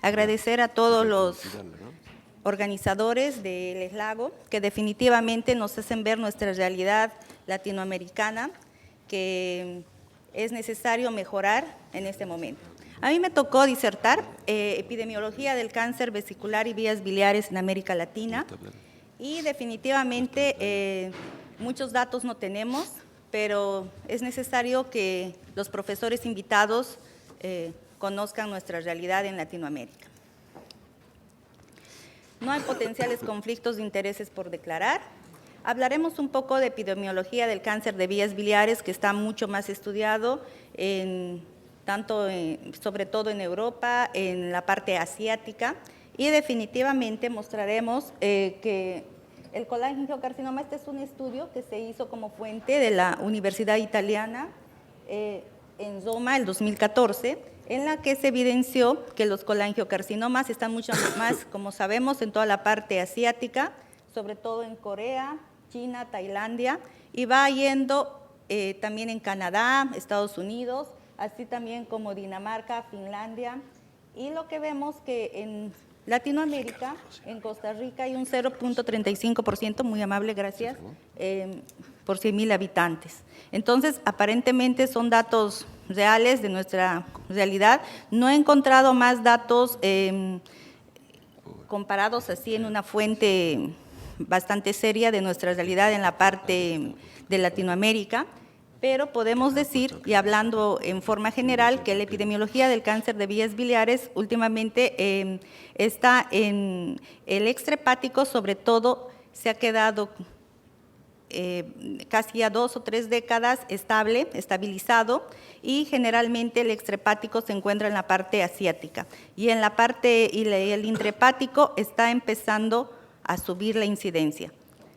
Agradecer a todos los organizadores del ESLAGO, que definitivamente nos hacen ver nuestra realidad latinoamericana, que es necesario mejorar en este momento. A mí me tocó disertar epidemiología del cáncer vesicular y vías biliares en América Latina, y definitivamente muchos datos no tenemos, pero es necesario que los profesores invitados conozcan nuestra realidad en Latinoamérica. No hay potenciales conflictos de intereses por declarar. Hablaremos un poco de epidemiología del cáncer de vías biliares, que está mucho más estudiado, sobre todo en Europa, en la parte asiática, y definitivamente mostraremos que el colangiocarcinoma, este es un estudio que se hizo como fuente de la Universidad Italiana en Roma el 2014, en la que se evidenció que los colangiocarcinomas están mucho más, como sabemos, en toda la parte asiática, sobre todo en Corea, China, Tailandia, y va yendo también en Canadá, Estados Unidos, así también como Dinamarca, Finlandia, y lo que vemos que en Latinoamérica, en Costa Rica, hay un 0.35%, muy amable, gracias, por 100,000 habitantes. Entonces, aparentemente son datos reales de nuestra realidad. No he encontrado más datos comparados así en una fuente bastante seria de nuestra realidad en la parte de Latinoamérica, pero podemos decir, y hablando en forma general, que la epidemiología del cáncer de vías biliares últimamente está en el extrahepático, sobre todo se ha quedado casi a 2 o 3 décadas estabilizado, y generalmente el extrahepático se encuentra en la parte asiática, y en la parte el intrahepático está empezando a subir la incidencia.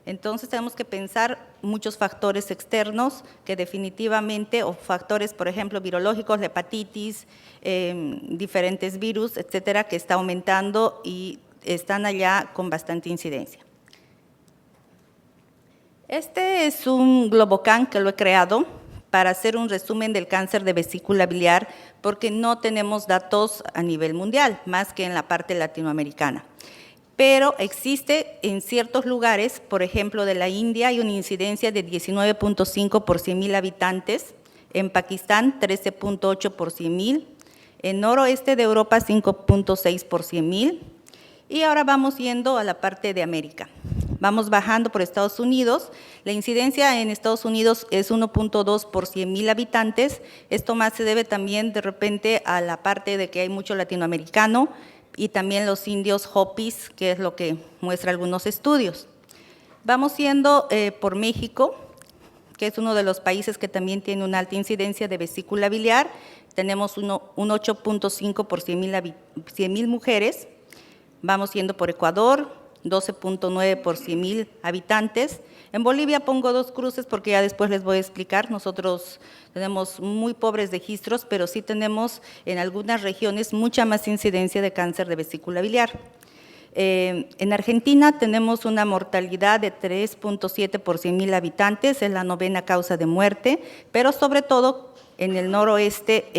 Entonces tenemos que pensar muchos factores externos que definitivamente, o factores, por ejemplo, virológicos, la hepatitis, diferentes virus, etcétera, que está aumentando y están allá con bastante incidencia. Este es un Globocan que lo he creado para hacer un resumen del cáncer de vesícula biliar, porque no tenemos datos a nivel mundial, más que en la parte latinoamericana. Pero existe en ciertos lugares, por ejemplo, de la India, hay una incidencia de 19.5 por 100,000 habitantes, en Pakistán 13.8 por 100,000, en noroeste de Europa 5.6 por 100,000, y ahora vamos yendo a la parte de América. Vamos bajando por Estados Unidos. La incidencia en Estados Unidos es 1.2 por 100,000 habitantes. Esto más se debe también de repente a la parte de que hay mucho latinoamericano, y también los indios Hopis, que es lo que muestra algunos estudios. Vamos yendo por México, que es uno de los países que también tiene una alta incidencia de vesícula biliar. Tenemos un 8.5 por 100,000 mujeres. Vamos yendo por Ecuador, 12.9 por 100,000 habitantes. En Bolivia pongo dos cruces porque ya después les voy a explicar. Nosotros tenemos muy pobres registros, pero sí tenemos en algunas regiones mucha más incidencia de cáncer de vesícula biliar. En Argentina tenemos una mortalidad de 3.7 por 100,000 habitantes, es la 9ª causa de muerte, pero sobre todo en el noroeste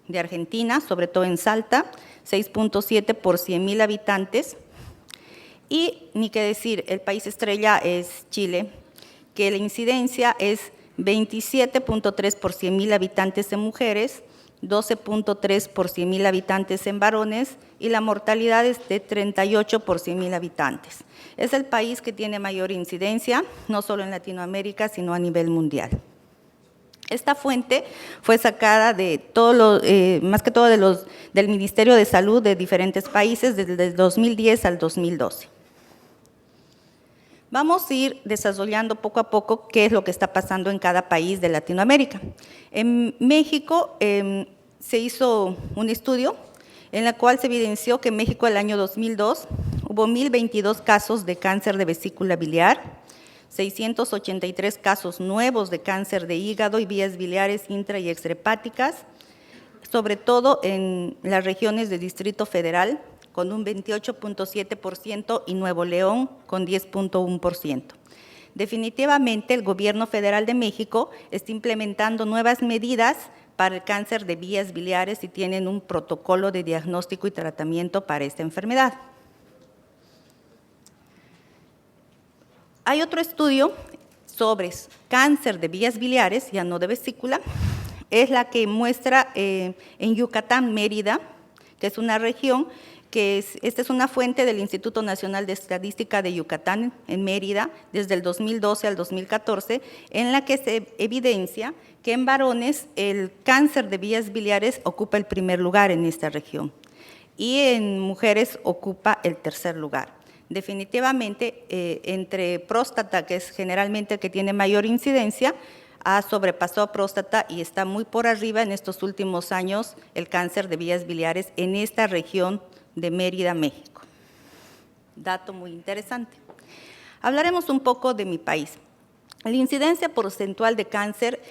de Argentina, sobre todo en Salta, 6.7 por 100,000 habitantes. Y ni qué decir, el país estrella es Chile, que la incidencia es 27.3 por 100,000 habitantes en mujeres, 12.3 por 100,000 habitantes en varones, y la mortalidad es de 38 por 100,000 habitantes. Es el país que tiene mayor incidencia, no solo en Latinoamérica, sino a nivel mundial. Esta fuente fue sacada de más que todo del Ministerio de Salud de diferentes países desde el 2010 al 2012. Vamos a ir desarrollando poco a poco qué es lo que está pasando en cada país de Latinoamérica. En México se hizo un estudio en el cual se evidenció que en México el año 2002 hubo 1,022 casos de cáncer de vesícula biliar, 683 casos nuevos de cáncer de hígado y vías biliares intra y extrahepáticas, sobre todo en las regiones del Distrito Federal, con un 28.7%, y Nuevo León con 10.1%. Definitivamente el Gobierno Federal de México está implementando nuevas medidas para el cáncer de vías biliares y tienen un protocolo de diagnóstico y tratamiento para esta enfermedad. Hay otro estudio sobre cáncer de vías biliares, ya no de vesícula, es la que muestra en Yucatán, Mérida, que es una región esta es una fuente del Instituto Nacional de Estadística de Yucatán en Mérida, desde el 2012 al 2014, en la que se evidencia que en varones el cáncer de vías biliares ocupa el primer lugar en esta región y en mujeres ocupa el tercer lugar. Definitivamente, entre próstata, que es generalmente el que tiene mayor incidencia, ha sobrepasado a próstata y está muy por arriba en estos últimos años el cáncer de vías biliares en esta región de Mérida, México. Dato muy interesante. Hablaremos un poco de mi país. La incidencia porcentual de cáncer,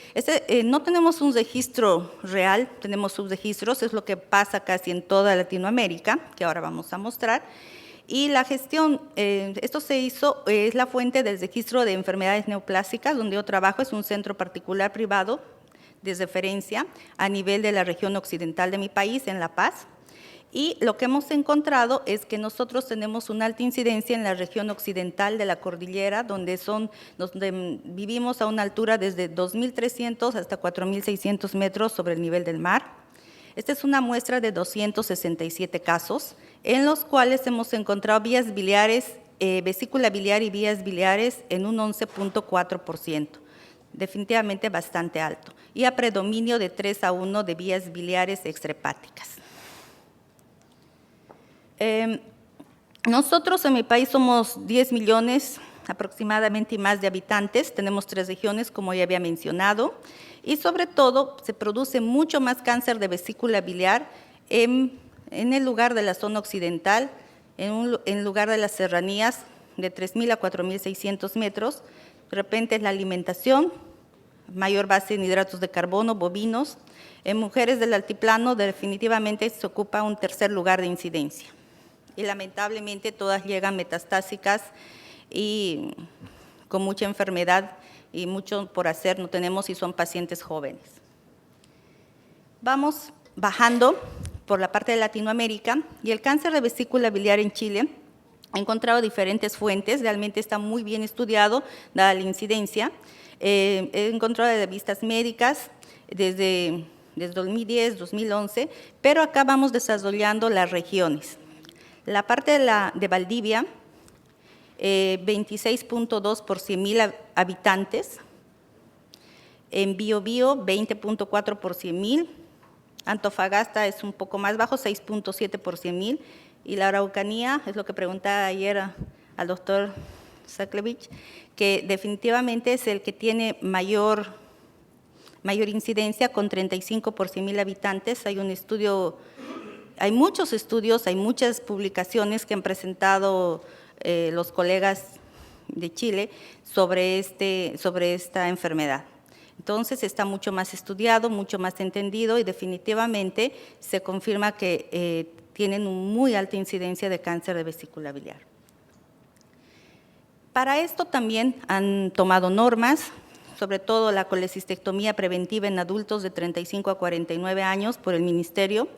no tenemos un registro real, tenemos subregistros, es lo que pasa casi en toda Latinoamérica, que ahora vamos a mostrar. Y la gestión, esto se hizo, es la fuente del registro de enfermedades neoplásicas, donde yo trabajo, es un centro particular privado de referencia a nivel de la región occidental de mi país, en La Paz. Y lo que hemos encontrado es que nosotros tenemos una alta incidencia en la región occidental de la cordillera, donde vivimos a una altura desde 2.300 hasta 4.600 metros sobre el nivel del mar. Esta es una muestra de 267 casos, en los cuales hemos encontrado vías biliares, vesícula biliar y vías biliares en un 11.4%, definitivamente bastante alto, y a predominio de 3:1 de vías biliares extrahepáticas. Nosotros en mi país somos 10 millones aproximadamente y más de habitantes, tenemos 3 regiones como ya había mencionado y sobre todo se produce mucho más cáncer de vesícula biliar en el lugar de la zona occidental, en lugar de las serranías de 3.000 a 4.600 metros, de repente es la alimentación, mayor base en hidratos de carbono, bovinos, en mujeres del altiplano definitivamente se ocupa un tercer lugar de incidencia. Y lamentablemente todas llegan metastásicas y con mucha enfermedad y mucho por hacer no tenemos y son pacientes jóvenes. Vamos bajando por la parte de Latinoamérica y el cáncer de vesícula biliar en Chile. He encontrado diferentes fuentes, realmente está muy bien estudiado, dada la incidencia. He encontrado revistas médicas desde 2010, 2011, pero acá vamos desarrollando las regiones. La parte de Valdivia, 26.2 por 100.000 habitantes. En Biobío, 20.4 por 100.000. Antofagasta es un poco más bajo, 6.7 por 100.000. Y la Araucanía, es lo que preguntaba ayer al doctor Saklevich, que definitivamente es el que tiene mayor incidencia, con 35 por 100.000 habitantes. Hay muchos estudios, hay muchas publicaciones que han presentado los colegas de Chile sobre esta enfermedad. Entonces está mucho más estudiado, mucho más entendido y definitivamente se confirma que tienen una muy alta incidencia de cáncer de vesícula biliar. Para esto también han tomado normas, sobre todo la colecistectomía preventiva en adultos de 35 a 49 años por el Ministerio.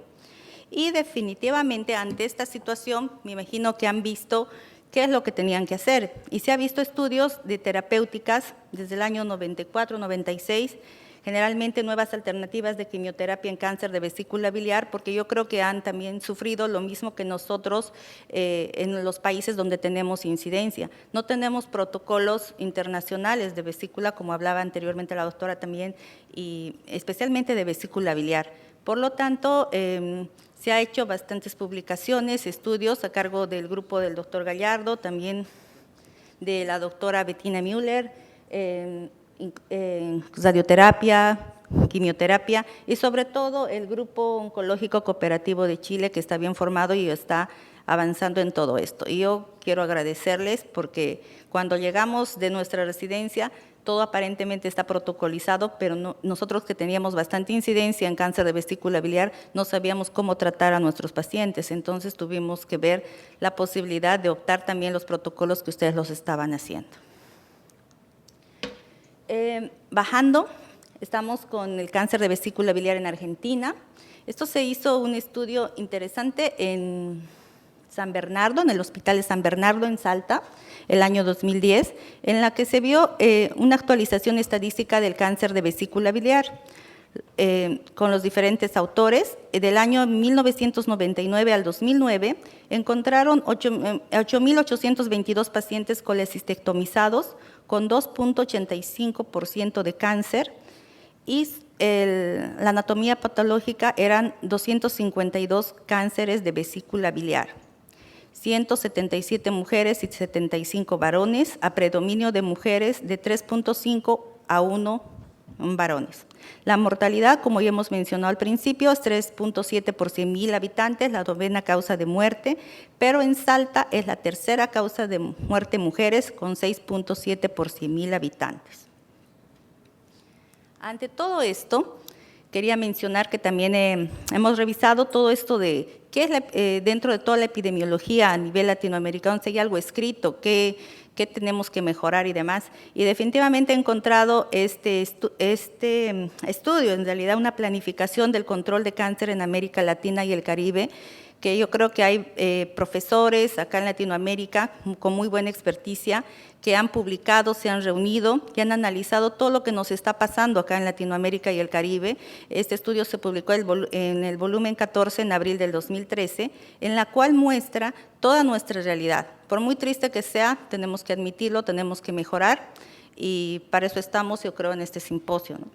Y definitivamente ante esta situación, me imagino que han visto qué es lo que tenían que hacer. Y se ha visto estudios de terapéuticas desde el año 94, 96, generalmente nuevas alternativas de quimioterapia en cáncer de vesícula biliar, porque yo creo que han también sufrido lo mismo que nosotros en los países donde tenemos incidencia. No tenemos protocolos internacionales de vesícula, como hablaba anteriormente la doctora también, y especialmente de vesícula biliar. Por lo tanto, se ha hecho bastantes publicaciones, estudios a cargo del grupo del doctor Gallardo, también de la doctora Bettina Müller, radioterapia, quimioterapia y sobre todo el Grupo Oncológico Cooperativo de Chile, que está bien formado y está avanzando en todo esto. Y yo quiero agradecerles porque cuando llegamos de nuestra residencia, todo aparentemente está protocolizado, pero nosotros que teníamos bastante incidencia en cáncer de vesícula biliar, no sabíamos cómo tratar a nuestros pacientes, entonces tuvimos que ver la posibilidad de optar también los protocolos que ustedes los estaban haciendo. Bajando, Estamos con el cáncer de vesícula biliar en Argentina. Esto se hizo un estudio interesante en San Bernardo, en el Hospital de San Bernardo en Salta, el año 2010, en la que se vio una actualización estadística del cáncer de vesícula biliar con los diferentes autores. Del año 1999 al 2009, encontraron 8.822 pacientes colecistectomizados con 2.85% de cáncer y la anatomía patológica eran 252 cánceres de vesícula biliar. 177 mujeres y 75 varones, a predominio de mujeres de 3.5 a 1 varones. La mortalidad, como ya hemos mencionado al principio, es 3.7 por 100.000 habitantes, la novena causa de muerte, pero en Salta es la tercera causa de muerte en mujeres con 6.7 por 100.000 habitantes. Ante todo esto, quería mencionar que también hemos revisado todo esto de qué es dentro de toda la epidemiología a nivel latinoamericano, si hay algo escrito, qué tenemos que mejorar y demás. Y definitivamente he encontrado este estudio, en realidad una planificación del control de cáncer en América Latina y el Caribe, que yo creo que hay profesores acá en Latinoamérica con muy buena experticia que han publicado, se han reunido, que han analizado todo lo que nos está pasando acá en Latinoamérica y el Caribe. Este estudio se publicó en el volumen 14 en abril del 2013, en la cual muestra toda nuestra realidad. Por muy triste que sea, tenemos que admitirlo, tenemos que mejorar y para eso estamos, yo creo, en este simposio, ¿no?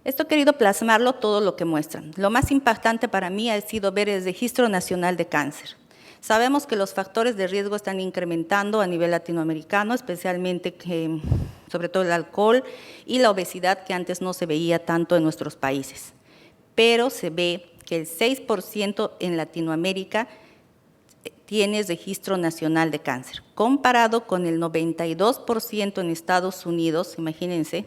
Esto he querido plasmarlo todo lo que muestran. Lo más impactante para mí ha sido ver el Registro Nacional de Cáncer. Sabemos que los factores de riesgo están incrementando a nivel latinoamericano, especialmente sobre todo el alcohol y la obesidad que antes no se veía tanto en nuestros países. Pero se ve que el 6% en Latinoamérica tiene registro nacional de cáncer, comparado con el 92% en Estados Unidos, imagínense,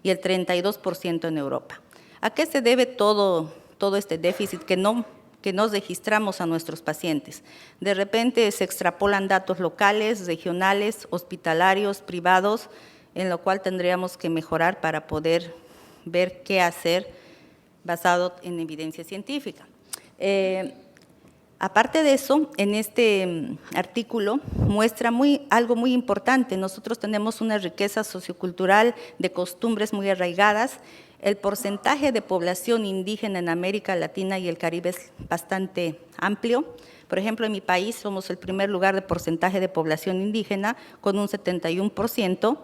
y el 32% en Europa. ¿A qué se debe todo este déficit que no registramos a nuestros pacientes? De repente se extrapolan datos locales, regionales, hospitalarios, privados, en lo cual tendríamos que mejorar para poder ver qué hacer basado en evidencia científica. Aparte de eso, en este artículo muestra algo muy importante. Nosotros tenemos una riqueza sociocultural de costumbres muy arraigadas. El porcentaje de población indígena en América Latina y el Caribe es bastante amplio. Por ejemplo, en mi país somos el primer lugar de porcentaje de población indígena con un 71%,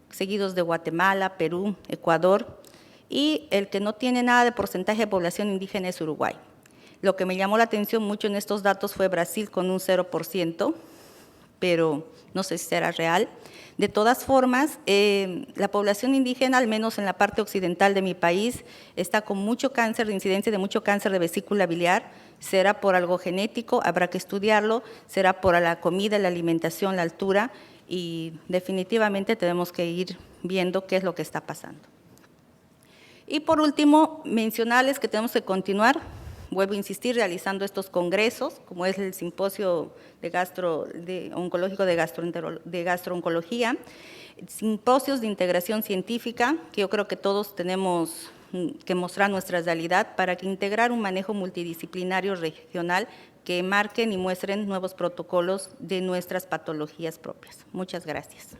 seguidos de Guatemala, Perú, Ecuador, y el que no tiene nada de porcentaje de población indígena es Uruguay. Lo que me llamó la atención mucho en estos datos fue Brasil con un 0%, pero no sé si será real. De todas formas, la población indígena, al menos en la parte occidental de mi país, está con mucho cáncer, de incidencia de mucho cáncer de vesícula biliar. Será por algo genético, habrá que estudiarlo, será por la comida, la alimentación, la altura, y definitivamente tenemos que ir viendo qué es lo que está pasando. Y por último, mencionarles que tenemos que continuar, vuelvo a insistir, realizando estos congresos, como es el simposio oncológico de gastrooncología, simposios de integración científica, que yo creo que todos tenemos que mostrar nuestra realidad para que integrar un manejo multidisciplinario regional que marquen y muestren nuevos protocolos de nuestras patologías propias. Muchas gracias.